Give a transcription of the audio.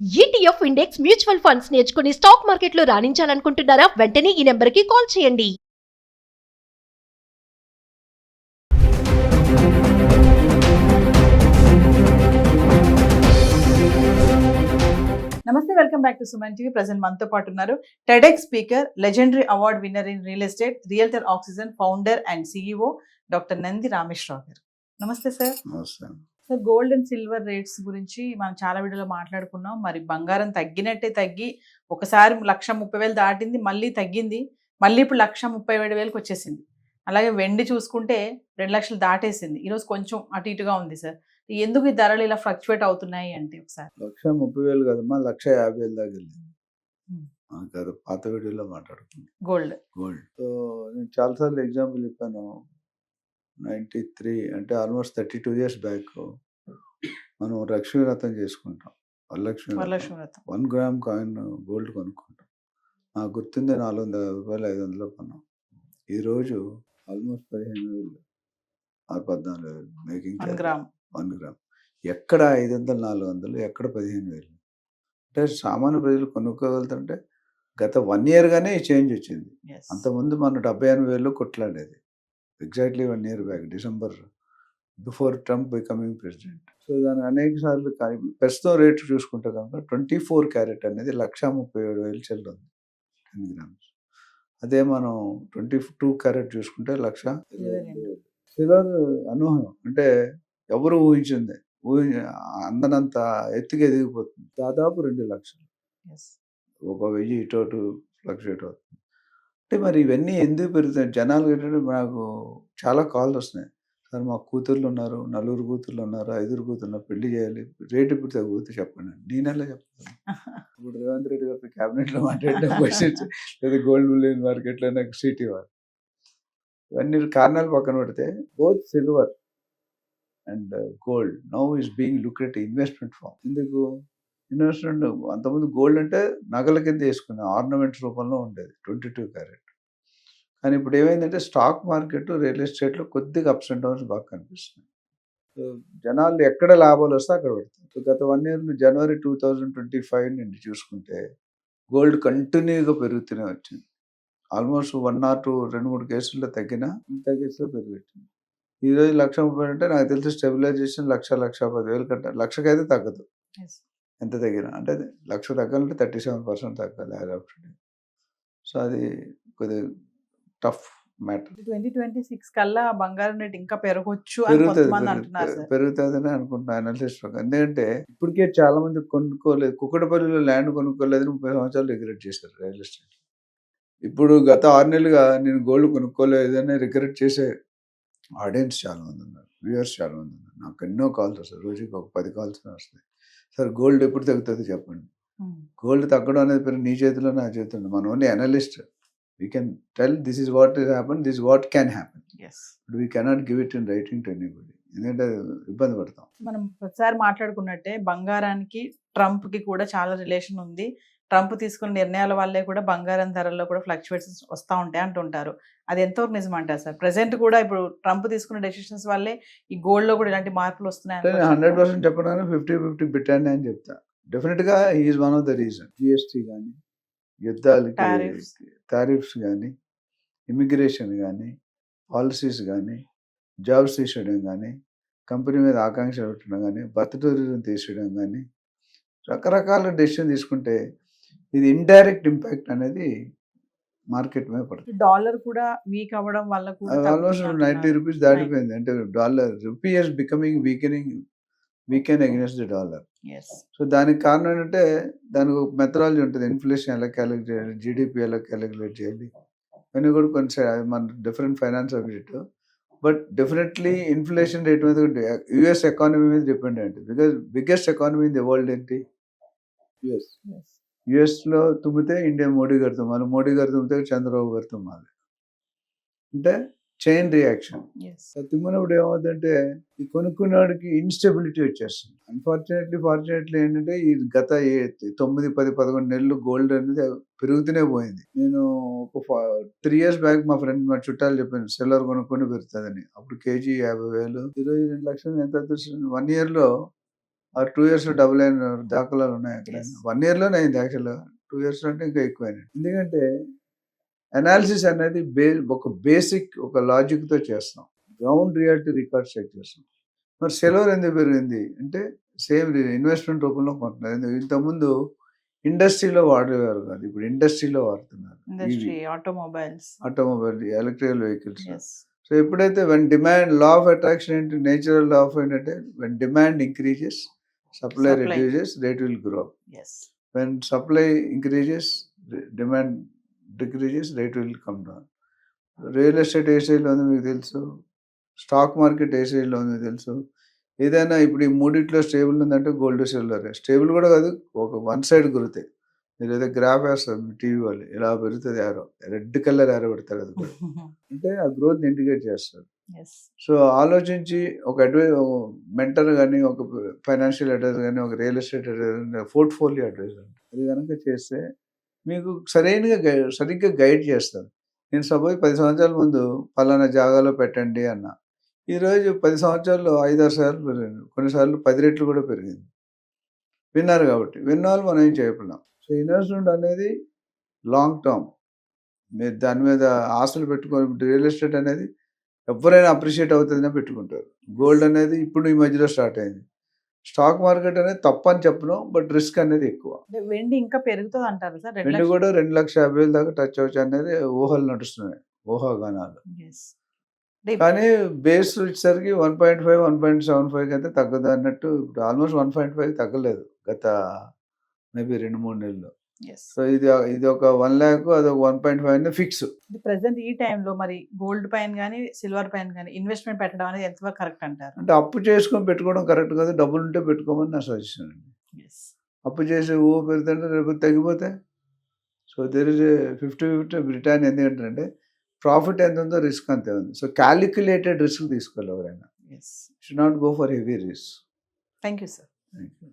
ETF index mutual funds నేర్చుకుని stock మార్కెట్లో రాణించాలనుకుంటున్నారా? వెంటనే ఈ నెంబర్కి కాల్ చేయండి. నమస్తే, welcome back to Suman TV. Present మనతో పాటు ఉన్నారు TEDx speaker, legendary award winner in real estate, realtor oxygen founder and CEO doctor Nandi Rameshwar Rao గారు. నమస్తే sir. Sir, gold and silver rates గురించి మనం చాలా వీడియోలో మాట్లాడుకున్నాం. మరి బంగారం తగ్గినట్టే తగ్గి ఒకసారి 1,30,000 దాటింది, మళ్ళీ తగ్గింది, మళ్ళీ ఇప్పుడు 1,37,000కి వచ్చేసింది. అలాగే వెండి చూసుకుంటే 2 లక్షలు దాటేసింది. ఈరోజు కొంచెం అటు ఇటుగా ఉంది సార్. ఎందుకు ఈ ధరలు ఇలా ఫ్లక్చువేట్ అవుతున్నాయి అంటే ఒకసారి 1,30,000 కదమ్మా, 1,50,000 దాకా వెళ్ళింది. కాదు, పాత వీడియోలో మాట్లాడుకున్నాం గోల్డ్. సో నేను చాలాసార్లు ఎగ్జాంపుల్ చెప్పాను. 93 అంటే ఆల్మోస్ట్ 32 years బ్యాక్ మనం లక్ష్మీ వ్రతం చేసుకుంటాం. వరలక్ష్మి వ్రతం 1 గ్రామ్ కాయిన్ గోల్డ్ కొనుక్కుంటాం. నాకు గుర్తుంది, 400 రూపాయలు 500 కొన్నాం. ఈరోజు ఆల్మోస్ట్ 15,000 14,000 మేకింగ్ 1 గ్రామ్. ఎక్కడ 500 400, ఎక్కడ 15,000? అంటే సామాన్య ప్రజలు కొనుక్కోగలుగుతుంటే గత 1 year గానే ఈ చేంజ్ వచ్చింది. అంతకుముందు మనం 78,000 కొట్లాడేది. Exactly 1 year back, December before Trump becoming president. So దాని అనేక సార్లు ప్రస్తుతం రేటు చూసుకుంటే కనుక 24 క్యారెట్ అనేది 1,37,000 చెల్లుంది 10 grams. అదే మనం 22 క్యారెట్ చూసుకుంటే 1,20,000. సిల్వర్ అనూహ్యం, అంటే ఎవరు ఊహించింది, అందనంత ఎత్తుగా ఎదిగిపోతుంది. దాదాపు 2 లక్షలు, 1,000 ఇటు ఫ్లక్చుయేట్ అవుతుంది. అంటే మరి ఇవన్నీ ఎందుకు పెరుగుతాయి? జనాలు ఏంటంటే, నాకు చాలా కాల్స్ వస్తున్నాయి, సార్ మా కూతుర్లు ఉన్నారు, 4 కూతుర్లు ఉన్నారు, 5 కూతుర్లు పెళ్లి చేయాలి, రేటు ఇప్పుడు తగ్గిపోతే చెప్పండి. నేనెలా చెప్తాను? ఇప్పుడు రేవంత్ రెడ్డి గారి క్యాబినెట్లో మాట్లాడిన క్వశ్చన్స్, లేదా గోల్డ్ బులియన్ మార్కెట్లో నాకు సీట్ ఇవ్వాలి. ఇవన్నీ కారణాలు పక్కన పెడితే, both silver and gold now is being looked at investment form. ఎందుకు ఇన్వెస్ట్మెంట్? అంతకుముందు గోల్డ్ అంటే నగల కింద వేసుకునే ఆర్నమెంట్స్ రూపంలో ఉండేది 22 క్యారెట్. కానీ ఇప్పుడు ఏమైందంటే, స్టాక్ మార్కెట్, రియల్ ఎస్టేట్లో కొద్దిగా అప్స్ అండ్ డౌన్స్ బాగా కనిపిస్తున్నాయి. సో జనాలు ఎక్కడ లాభాలు వస్తే అక్కడ పెడతారు. సో గత 1 year జనవరి 2025 నుండి చూసుకుంటే గోల్డ్ కంటిన్యూగా పెరుగుతూనే వచ్చింది. ఆల్మోస్ట్ 1 or 2 2-3 కేసుల్లో తగ్గినా మిగతా కేసులో పెరుగుతుంది. ఈరోజు 1,30,000 అంటే నాకు తెలిసి స్టెబిలైజేషన్ 1,10,000 కంటే 1,00,000 అయితే తగ్గదు. ఎంత తగ్గినా అంటే 1,00,000 తగ్గాలంటే 37% తగ్గాలి యాజ్ ఆఫ్ టుడే. సో అది కొద్దిగా టఫ్ మ్యాటర్. 2026 కల్లా బంగారం రేట్ ఇంకా పెరగొచ్చు పెరుగుతుందని అనుకుంటున్నా అనాలిసిస్ ప్రకారం. ఎందుకంటే ఇప్పటికే చాలా మంది కొనుక్కోలేదు, కుక్కడపల్లిలో ల్యాండ్ కొనుక్కోలేదని 30 సంవత్సరాలు రిగ్రెట్ చేశారు రియల్ ఎస్టేట్. ఇప్పుడు గత 6 నెలలుగా నేను గోల్డ్ కొనుక్కోలేదని రిగ్రెట్ చేసే ఆడియన్స్ చాలా మంది ఉన్నారు, వ్యూవర్స్ చాలా మంది ఉన్నారు. నాకు ఎన్నో కాల్స్ వస్తాయి, రోజుకి ఒక 10 కాల్స్ వస్తాయి. సార్ గోల్డ్ ఎప్పుడు తగ్గుతుంది చెప్పండి. గోల్డ్ తగ్గడం అనేది నీ చేతిలో, నా చేతిలో. మన only analyst. We can tell this is what is happen, this what can happen, but we cannot give it in writing to anybody. ఎందుకంటే ఇబ్బంది పడతాం. మనం ప్రతిసారి మాట్లాడుకున్నట్టే బంగారానికి ట్రంప్ కి కూడా చాలా రిలేషన్ ఉంది. ట్రంప్ తీసుకున్న నిర్ణయాల వల్లే కూడా బంగారం ధరల్లో కూడా ఫ్లక్చువేషన్స్ వస్తూ ఉంటాయి అంటుంటారు. అది ఎంతవరకు నిజం అంటారు సార్? ప్రెసెంట్ కూడా ఇప్పుడు ట్రంప్ తీసుకున్న డెసిషన్స్ వల్లే ఈ గోల్డ్ లో కూడా ఇలాంటి మార్పులు వస్తున్నాయి. 100% చెప్పడానికి 50-50 పెట్టండి అని చెప్తా. డెఫినెట్ గా is one of the reason. GST కానీ, యుద్ధాలకి టారిఫ్స్ కానీ, ఇమిగ్రేషన్ కానీ, పాలసీస్ కానీ, జాబ్స్ తీసేయడం కానీ, కంపెనీ మీద ఆకాంక్ష పెట్టడం కానీ, బర్త్ టూరిజం తీసేయడం కానీ, రకరకాల డెసిషన్ తీసుకుంటే ఇది ఇండైరెక్ట్ ఇంపాక్ట్ అనేది మార్కెట్ మీద పడుతుంది. డాలర్ కూడా వీక్ అవ్వడం వల్ల కూడా ఆల్మోస్ట్ 90 రూపీస్ దాటిపోయింది. అంటే dollar rupee is becoming weaken against the dollar. So దానికి కారణం ఏంటంటే, దానికి ఒక మెథడాలజీ ఉంటుంది. ఇన్ఫ్లేషన్ ఎలా క్యాలిక్యులేట్ చేయాలి, జీడిపి ఎలా క్యాలిక్యులేట్ చేయాలి, ఇవన్నీ కూడా కొంచెం మన different finance subject. But definitely inflation rate మీద యుఎస్ ఎకానమీ మీద డిపెండ్ అయ్యింది. Because biggest economy in the world ఏంటి? యుఎస్లో తుమ్మితే ఇండియా మోడీ గారు తుమ్మాలి, మోడీ గారు తుమ్మితే చంద్రబాబు గారు తుమ్మాలి. అంటే చైన్ రియాక్షన్. తుమ్మినప్పుడు ఏమవుతుందంటే, ఈ కొనుక్కునేవాడికి ఇన్స్టెబిలిటీ వచ్చేస్తుంది. ఫార్చునేట్లీ ఏంటంటే, ఈ గత 9, 10, 11 నెలలు గోల్డ్ అనేది పెరుగుతూనే పోయింది. నేను ఒక 3 years బ్యాక్ మా ఫ్రెండ్, మా చుట్టాలు చెప్పాను సిల్వర్ కొనుక్కొని పెరుగుతుందని. అప్పుడు కేజీ 50,000, ఈరోజు 2 లక్షలు. ఎంత 1 year లో ఆ 2 years డబుల్ అయిన దాఖలాలు ఉన్నాయి అక్కడ. Yes. 1 yearలోనే అయింది యాక్చువల్గా. 2 years అంటే ఇంకా ఎక్కువైంది. ఎందుకంటే అనాలిసిస్ అనేది ఒక బేసిక్ ఒక లాజిక్తో చేస్తాం. గ్రౌండ్ రియాలిటీ రికార్డ్స్ చెక్ చేస్తాం. మరి సిల్వర్ ఎందుకు పెరిగింది అంటే సేమ్ ఇన్వెస్ట్మెంట్ రూపంలో కొంటున్నారు. ఇంతకుముందు ఇండస్ట్రీలో వాడేవారు కాదు, ఇప్పుడు ఇండస్ట్రీలో వాడుతున్నారు. Industry, automobiles. Automobile, electrical vehicles. Yes. So ఎప్పుడైతే when demand, law of attraction ఏంటి, నేచురల్ లా ఆఫ్ ఏంటంటే when demand increases supply Supply. Reduces rate will grow. Yes. When supply increases demand decreases rate will come down. Real estate ఏ స్టేజ్లో ఉంది మీకు తెలుసు, stock market ఏ స్టేజ్లో ఉంది మీకు తెలుసు. ఏదైనా ఇప్పుడు ఈ మూడిట్లో స్టేబుల్ ఉందంటే గోల్డ్ సిల్వర్. స్టేబుల్ కూడా కాదు, ఒక వన్ సైడ్ గురుతాయి. మీరు ఏదో గ్రాఫ్ వేస్తారు మీ టీవీ వాళ్ళు, ఇలా పెరుగుతుంది యారో, రెడ్ కలర్ యారో పెడతారు, అది కూడా అంటే ఆ గ్రోత్ ఇండికేట్ చేస్తారు. Yes. సో ఆలోచించి ఒక మెంటర్ కానీ, ఒక ఫైనాన్షియల్ అడ్వైజర్ కానీ, ఒక real estate adviser, portfolio adviser అది కనుక చేస్తే మీకు సరిగ్గా గైడ్ చేస్తారు. నేను సపోజ్ 10 సంవత్సరాల ముందు పలానా జాగాలో పెట్టండి అన్న, ఈరోజు 10 సంవత్సరాల్లో 5-6 సార్లు పెరిగింది, కొన్నిసార్లు 10 రెట్లు కూడా పెరిగింది. విన్నారు కాబట్టి, విన్న వాళ్ళు మనం ఏం చేయలేం. సో ఇన్వెస్ట్మెంట్ అనేది లాంగ్ టర్మ్. మీరు దాని మీద ఆశలు పెట్టుకొని, రియల్ ఎస్టేట్ అనేది ఎవరైనా అప్రిషియేట్ అవుతుందనే పెట్టుకుంటారు. గోల్డ్ అనేది ఇప్పుడు ఈ మధ్యలో స్టార్ట్ అయింది. స్టాక్ మార్కెట్ అనేది తప్పని చెప్పను, బట్ రిస్క్ అనేది ఎక్కువ. అంటే వెండి ఇంకా పెరుగుతుంది అంటారు సార్? వెండి కూడా 2,50,000 దాకా టచ్ అవచ్చు అనేది ఊహలు నడుస్తున్నాయి, ఊహాగానాలు. Yes. కానీ బేస్ వచ్చేసరికి 1.5, 1.75 అయితే తగ్గదు అన్నట్టు. ఇప్పుడు ఆల్మోస్ట్ 1.5 తగ్గలేదు గత మేబీ 2-3 నెలలు. Yes. సో ఇది ఒక 1 lakh, అది ఒక 1.5 ఫిక్స్. ప్రెసెంట్ ఈ టైంలో మరి గోల్డ్ పైన కానీ సిల్వర్ పైన కానీ ఇన్వెస్ట్మెంట్ పెట్టడం అనేది ఎంతవరకు కరెక్ట్ అంటారు? అంటే అప్పు చేసుకొని పెట్టుకోవడం కరెక్ట్ కాదు, డబ్బులు ఉంటే పెట్టుకోమని నా సజెషన్ అండి. Yes. అప్పు చేసి పెరుగుతుంటే రేపు తగ్గిపోతే, సో దేర్ ఇస్ 50-50 రిటర్న్. ఎందుకంటే ప్రాఫిట్ ఎంత ఉందో రిస్క్ అంతే ఉంది. సో క్యాలిక్యులేటెడ్ రిస్క్ తీసుకోవాలి ఎవరైనా. Yes. Should not go for heavy risk. Thank you, sir. Thank you.